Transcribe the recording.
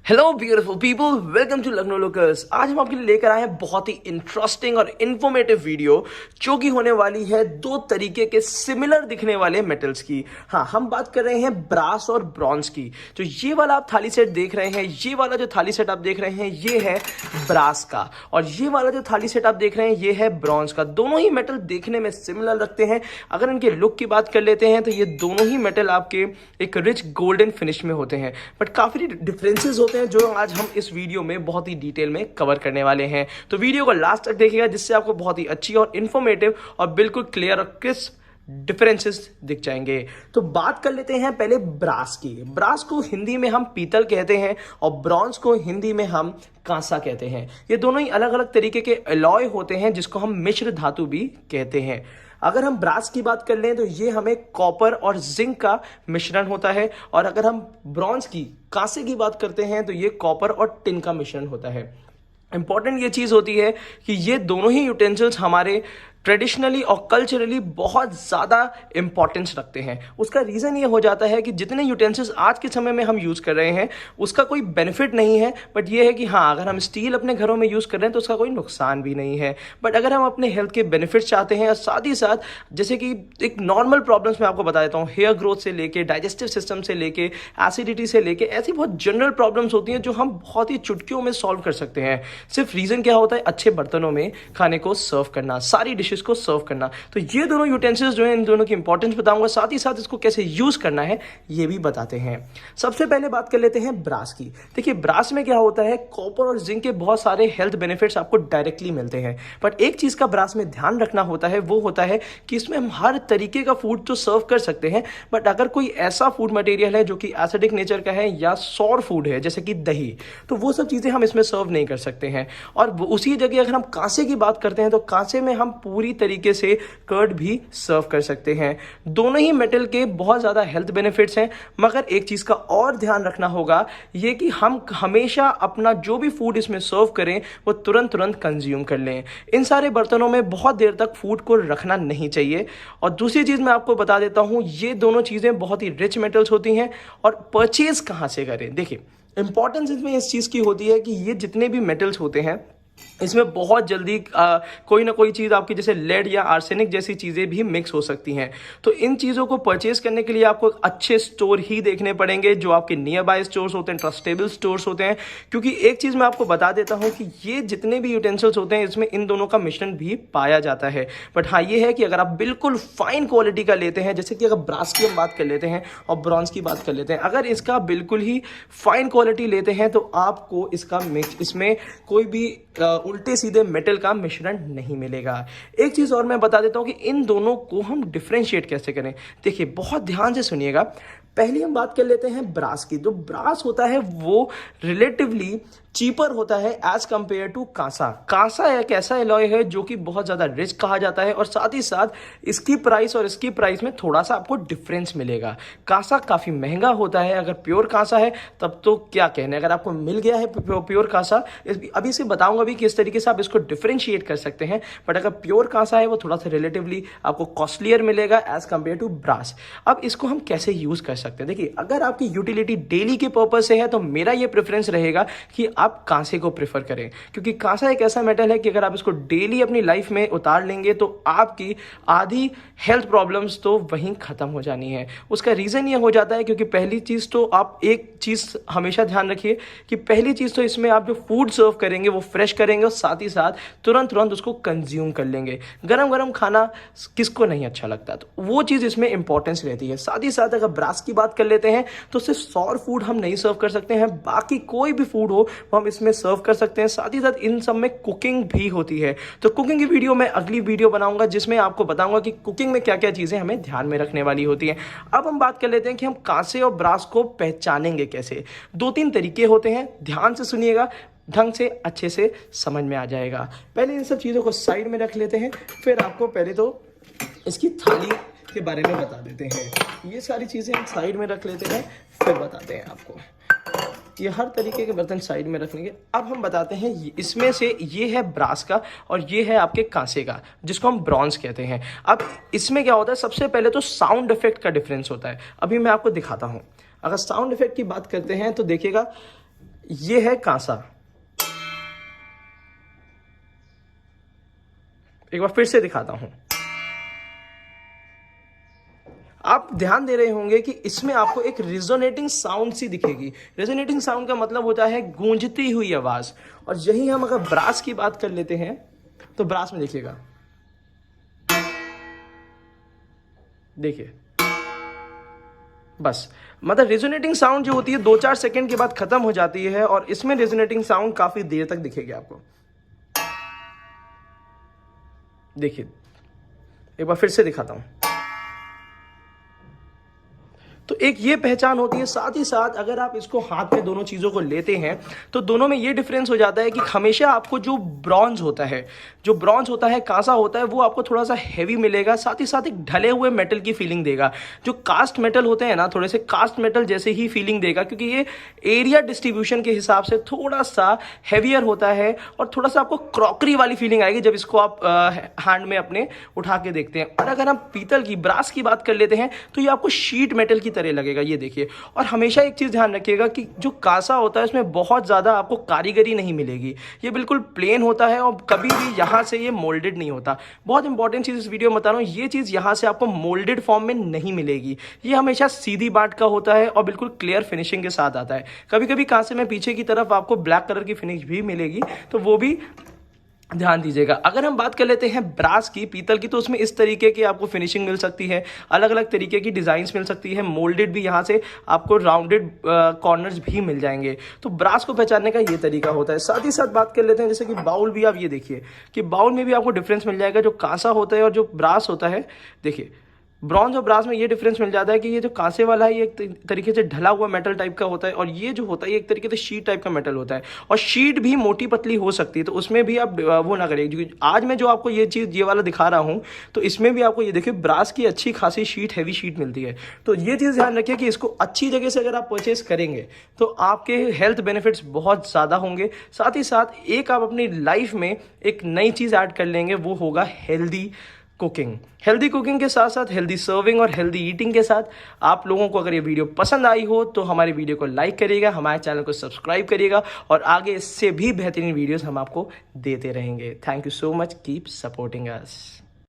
Hello beautiful people, welcome to Lucknow locals. आज हम आपके लिए लेकर आए हैं बहुत ही इंटरेस्टिंग और इन्फॉर्मेटिव वीडियो जो कि होने वाली है दो तरीके के सिमिलर दिखने वाले मेटल्स की। हाँ, हम बात कर रहे हैं ब्रास और ब्रॉन्ज की। तो ये वाला आप थाली सेट देख रहे हैं, ये वाला जो थाली सेट आप देख रहे हैं ये है ब्रास का, और ये वाला जो थाली सेट आप देख रहे हैं ये है ब्रॉन्ज का। दोनों ही मेटल देखने में सिमिलर लगते हैं। अगर इनके लुक की बात कर लेते हैं तो ये दोनों ही मेटल आपके एक रिच गोल्डन फिनिश में होते हैं, बट काफी डिफरेंसेस होते हैं जो आज हम इस वीडियो में बहुत ही डिटेल में कवर करने वाले हैं। तो वीडियो को लास्ट तक देखिएगा जिससे आपको बहुत ही अच्छी और इंफॉर्मेटिव और बिल्कुल क्लियर और क्रिस्प डिफरेंसेस दिख जाएंगे। तो बात कर लेते हैं पहले ब्रास की। ब्रास को हिंदी में हम पीतल कहते हैं और ब्रॉन्ज को हिंदी में हम कांसा कहते हैं। ये दोनों ही अलग अलग तरीके के अलॉय होते हैं जिसको हम मिश्र धातु भी कहते हैं। अगर हम ब्रास की बात कर लें तो ये हमें कॉपर और जिंक का मिश्रण होता है, और अगर हम ब्रॉन्ज की कांसे की बात करते हैं तो ये कॉपर और टिन का मिश्रण होता है। इंपॉर्टेंट ये चीज होती है कि ये दोनों ही यूटेंसिल्स हमारे ट्रेडिशनली और कल्चरली बहुत ज़्यादा इंपॉर्टेंस रखते हैं। उसका रीज़न ये हो जाता है कि जितने यूटेंसिल्स आज के समय में हम यूज़ कर रहे हैं उसका कोई बेनिफिट नहीं है, बट ये है कि हाँ, अगर हम स्टील अपने घरों में यूज़ कर रहे हैं तो उसका कोई नुकसान भी नहीं है। बट अगर हम अपने हेल्थ के बेनिफिट्स चाहते हैं और साथ ही साथ जैसे कि एक नॉर्मल प्रॉब्लम्स मैं आपको बता देता हूँ, हेयर ग्रोथ से लेके डाइजेस्टिव सिस्टम से लेके एसिडिटी से लेके ऐसी बहुत जनरल प्रॉब्लम्स होती हैं जो हम बहुत ही चुटकियों में सॉल्व कर सकते हैं। सिर्फ रीज़न क्या होता है, अच्छे बर्तनों में खाने को सर्व करना, सारी डिशेस को सर्व करना। तो ये दोनों यूटेंसिल्स जो है, इन दोनों की इंपॉर्टेंस बताऊंगा, साथ ही साथ इसको कैसे यूज करना है ये भी बताते हैं। सबसे पहले बात कर लेते हैं ब्रास की। देखिए, ब्रास में क्या होता है, कॉपर और जिंक के बहुत सारे हेल्थ बेनिफिट्स आपको डायरेक्टली मिलते हैं, बट एक चीज का ब्रास में ध्यान रखना होता है, वो होता है कि इसमें हम हर तरीके का फूड तो सर्व कर सकते हैं, बट अगर कोई ऐसा फूड मटेरियल है जो कि एसिडिक नेचर का है या सॉर फूड है जैसे कि दही, तो वो सब चीजें हम इसमें सर्व नहीं कर सकते हैं। और उसी जगह अगर हम कांसे की बात करते हैं तो कांसे में हम पूरी तरीके से कर्ड भी सर्व कर सकते हैं। दोनों ही मेटल के बहुत ज्यादा हेल्थ बेनिफिट्स हैं, मगर एक चीज का और ध्यान रखना होगा, ये कि हम हमेशा अपना जो भी फूड इसमें सर्व करें वो तुरंत कंज्यूम कर लें। इन सारे बर्तनों में बहुत देर तक फूड को रखना नहीं चाहिए। और दूसरी चीज मैं आपको बता देता हूं, ये दोनों चीजें बहुत ही रिच मेटल्स होती हैं। और परचेज कहां से करें, देखिए इंपॉर्टेंस इसमें इस चीज की होती है कि ये जितने भी मेटल्स होते हैं इसमें बहुत जल्दी कोई ना कोई चीज़ आपकी जैसे लेड या आर्सेनिक जैसी चीज़ें भी मिक्स हो सकती हैं। तो इन चीज़ों को परचेज करने के लिए आपको अच्छे स्टोर ही देखने पड़ेंगे जो आपके नियर बाय स्टोर्स होते हैं, ट्रस्टेबल स्टोर्स होते हैं। क्योंकि एक चीज़ मैं आपको बता देता हूं कि ये जितने भी यूटेंसिल्स होते हैं इसमें इन दोनों का मिश्रण भी पाया जाता है। बट हाँ, ये है कि अगर आप बिल्कुल फाइन क्वालिटी का लेते हैं, जैसे कि अगर ब्रास की हम बात कर लेते हैं और ब्रॉन्ज की बात कर लेते हैं, अगर इसका बिल्कुल ही फाइन क्वालिटी लेते हैं तो आपको इसका मिक्स इसमें कोई भी उल्टे सीधे मेटल का मिश्रण नहीं मिलेगा। एक चीज और मैं बता देता हूं कि इन दोनों को हम डिफरेंशिएट कैसे करें। देखिए, बहुत ध्यान से सुनिएगा। पहले हम बात कर लेते हैं ब्रास की। तो ब्रास होता है वो रिलेटिवली चीपर होता है एज कंपेयर टू कांसा। कांसा एक ऐसा एलॉय है जो कि बहुत ज्यादा रिच कहा जाता है, और साथ ही साथ इसकी प्राइस और इसकी प्राइस में थोड़ा सा आपको डिफरेंस मिलेगा। कांसा काफी महंगा होता है। अगर प्योर कांसा है तब तो क्या कहने, अगर आपको मिल गया है प्योर कांसा, अभी से बताऊंगा भी किस तरीके से आप इसको डिफरेंशिएट कर सकते हैं। बट अगर प्योर कांसा है वो थोड़ा सा रिलेटिवली आपको कॉस्टलियर मिलेगा एज कंपेयर टू ब्रास। अब इसको हम कैसे यूज कर सकते हैं, देखिए अगर आपकी यूटिलिटी डेली के पर्पज से है तो मेरा ये प्रेफरेंस रहेगा कि आप कांसे को प्रेफर करें, क्योंकि कांसा एक ऐसा मेटल है कि अगर आप इसको डेली अपनी लाइफ में उतार लेंगे तो आपकी आधी हेल्थ प्रॉब्लम्स तो वहीं खत्म हो जानी है। उसका रीजन ये हो जाता है क्योंकि पहली चीज तो आप एक चीज हमेशा ध्यान रखिए कि पहली चीज तो इसमें आप जो फूड सर्व करेंगे वो फ्रेश करेंगे और साथ ही साथ तुरंत उसको कंज्यूम कर लेंगे। गरम गरम खाना किसको नहीं अच्छा लगता, तो वो चीज इसमें इंपॉर्टेंस रहती है। साथ ही साथ अगर ब्रास की बात कर लेते हैं तो सिर्फ सौर फूड हम नहीं सर्व कर सकते हैं, बाकी कोई भी फूड हो वो हम इसमें सर्व कर सकते हैं। साथ ही साथ इन सब में कुकिंग भी होती है। तो कुकिंग की वीडियो मैं अगली वीडियो बनाऊंगा जिसमें आपको बताऊंगा कि कुकिंग में क्या क्या चीजें हमें ध्यान में रखने वाली होती हैं। अब हम बात कर लेते हैं कि हम कांसे और ब्रास को पहचानेंगे कैसे। दो तीन तरीके होते हैं, ध्यान से सुनिएगा, ढंग से अच्छे से समझ में आ जाएगा। पहले इन सब चीजों को साइड में रख लेते हैं, फिर आपको पहले तो इसकी थाली के बारे में बता देते हैं। ये सारी चीजें हम साइड में रख लेते हैं, फिर बताते हैं आपको। ये हर तरीके के बर्तन साइड में रखने के। अब हम बताते हैं इसमें से ये है ब्रास का और ये है आपके कांसे का, जिसको हम ब्रॉन्ज कहते हैं। अब इसमें क्या होता है, सबसे पहले तो साउंड इफेक्ट का डिफरेंस होता है। अभी मैं आपको दिखाता हूं। अगर साउंड इफेक्ट की बात करते हैं तो देखिएगा, ये है कांसा। एक बार फिर से दिखाता हूं। आप ध्यान दे रहे होंगे कि इसमें आपको एक रिजोनेटिंग साउंड सी दिखेगी। रिजोनेटिंग साउंड का मतलब होता है गूंजती हुई आवाज। और यही हम अगर ब्रास की बात कर लेते हैं तो ब्रास में देखिएगा, देखिए बस, मतलब रिजोनेटिंग साउंड जो होती है 2-4 सेकंड के बाद खत्म हो जाती है, और इसमें रिजोनेटिंग साउंड काफी देर तक दिखेगी आपको। देखिए एक बार फिर से दिखाता हूं। तो एक ये पहचान होती है। साथ ही साथ अगर आप इसको हाथ में दोनों चीज़ों को लेते हैं तो दोनों में ये डिफरेंस हो जाता है कि हमेशा आपको जो ब्रॉन्ज होता है, कांसा होता है, वो आपको थोड़ा सा हैवी मिलेगा। साथ ही साथ एक ढले हुए मेटल की फीलिंग देगा। जो कास्ट मेटल होते हैं ना, थोड़े से कास्ट मेटल जैसे ही फीलिंग देगा, क्योंकि ये एरिया डिस्ट्रीब्यूशन के हिसाब से थोड़ा सा हैवियर होता है, और थोड़ा सा आपको क्रॉकरी वाली फीलिंग आएगी जब इसको आप हैंड में अपने उठा के देखते हैं। और अगर हम पीतल की, ब्रास की बात कर लेते हैं तो ये आपको शीट मेटल की तरह लगेगा, ये देखिए। और हमेशा एक चीज ध्यान रखिएगा कि जो कांसा होता है इसमें बहुत ज्यादा आपको कारीगरी नहीं मिलेगी। ये बिल्कुल प्लेन होता है और कभी भी यहां से ये मोल्डेड नहीं होता। बहुत इंपॉर्टेंट चीज इस वीडियो में बता रहा हूं, ये चीज यहां से आपको मोल्डेड फॉर्म में नहीं मिलेगी। ये हमेशा सीधी बाट का होता है और बिल्कुल क्लियर फिनिशिंग के साथ आता है। कभी कभी कांसे में पीछे की तरफ आपको ब्लैक कलर की फिनिश भी मिलेगी, तो वो भी ध्यान दीजिएगा। अगर हम बात कर लेते हैं ब्रास की, पीतल की, तो उसमें इस तरीके की आपको फिनिशिंग मिल सकती है, अलग अलग तरीके की डिजाइन्स मिल सकती है, मोल्डेड भी, यहाँ से आपको राउंडेड कॉर्नर्स भी मिल जाएंगे। तो ब्रास को पहचानने का ये तरीका होता है। साथ ही साथ बात कर लेते हैं जैसे कि बाउल भी, आप ये देखिए कि बाउल में भी आपको डिफरेंस मिल जाएगा। जो कांसा होता है और जो ब्रास होता है, देखिए ब्रॉन्ज और ब्रास में ये डिफरेंस मिल जाता है कि ये जो कांसे वाला है ये एक तरीके से ढला हुआ मेटल टाइप का होता है, और ये जो होता है ये एक तरीके से शीट टाइप का मेटल होता है। और शीट भी मोटी पतली हो सकती है, तो उसमें भी आप वो ना करिए। क्योंकि आज मैं जो आपको ये चीज़, ये वाला दिखा रहा हूँ, तो इसमें भी आपको ये देखिए ब्रास की अच्छी खासी शीट, हैवी शीट मिलती है। तो ये चीज़ ध्यान रखिए कि इसको अच्छी जगह से अगर आप परचेस करेंगे तो आपके हेल्थ बेनिफिट्स बहुत ज़्यादा होंगे। साथ ही साथ एक आप अपनी लाइफ में एक नई चीज़ ऐड कर लेंगे, वो होगा हेल्दी कुकिंग। हेल्दी कुकिंग के साथ साथ हेल्दी सर्विंग और हेल्दी ईटिंग के साथ आप लोगों को अगर ये वीडियो पसंद आई हो तो हमारे वीडियो को लाइक करिएगा, हमारे चैनल को सब्सक्राइब करिएगा, और आगे इससे भी बेहतरीन वीडियोस हम आपको देते रहेंगे। Thank you so much, keep supporting us.